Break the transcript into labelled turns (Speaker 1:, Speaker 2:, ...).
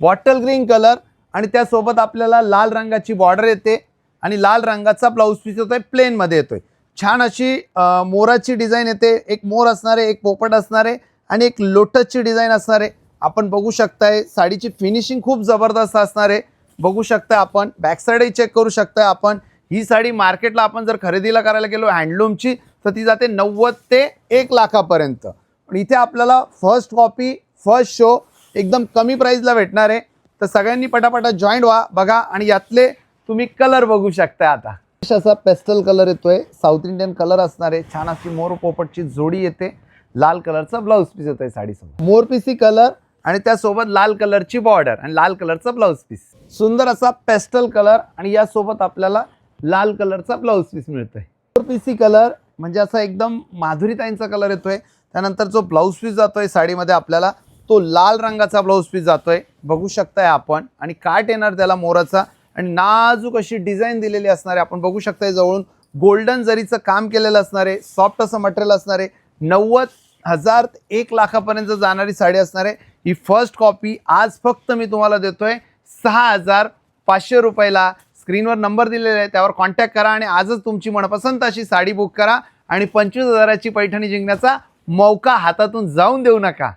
Speaker 1: Bottle green colour आणि त्यासोबत आपल्याला लाल रंगाची बॉर्डर येते आणि लाल रंगाचा ब्लाऊज पीस येतोय, प्लेन मध्ये येतोय। छान अशी मोराची डिझाइन येते, एक मोर असणार आहे, एक पोपट असणार आहे आणि एक लोटसची डिझाइन असणार आहे। आपण बघू शकताय साडीची फिनिशिंग खूप जबरदस्त असणार आहे। बघू शकता आपण बॅक साइडही चेक करू शकता आपण। ही साडी मार्केटला आपण जर खरेदीला करायला गेलो हँडलूमची तर ती जाते 90 ते 1 लाखापर्यंत, पण इथे आपल्याला फर्स्ट कॉपी फर्स्ट शो एकदम कमी प्राइसला भेटणार आहे। तर सगळ्यांनी पटापटा जॉईन व्हा, बघा आणि यातले तुम्ही कलर बघू शकता। आता असा पेस्टल कलर येतोय, साऊथ इंडियन कलर असणार आहे। छान अशी मोर पोपटची जोडी येते, लाल कलरचा ब्लाऊज पीस येतोय साडीसोबत, मोरपिसी कलर आणि त्यासोबत लाल कलरची बॉर्डर आणि लाल कलरचा ब्लाऊज पीस। सुंदर असा पेस्टल कलर आणि यासोबत आपल्याला लाल कलरचा ब्लाऊज पीस मिळतोय। मोरपिसी कलर म्हणजे असा एकदम माधुरीताईंचा कलर येतोय। त्यानंतर जो ब्लाऊज पीस जातोय साडीमध्ये आपल्याला तो लाल रंगाचा ब्लाऊज पीस जातोय, बघू शकताय आपण। आणि काट येणार त्याला मोराचा आणि नाजूक अशी डिझाइन दिलेली असणार आहे। आपण बघू शकताय जवळून गोल्डन जरीचं काम केलेलं असणार आहे, सॉफ्ट असं मटेरियल असणार आहे। 90,000 ते 1 लाखापर्यंत जाणारी साडी असणार आहे। ही फर्स्ट कॉपी आज फक्त मी तुम्हाला देतोय 6,500 रुपयाला। स्क्रीनवर नंबर दिलेला आहे, त्यावर कॉन्टॅक्ट करा आणि आजच तुमची मनपसंत अशी साडी बुक करा आणि 25,000ची पैठणी जिंकण्याचा मौका हातातून जाऊन देऊ नका।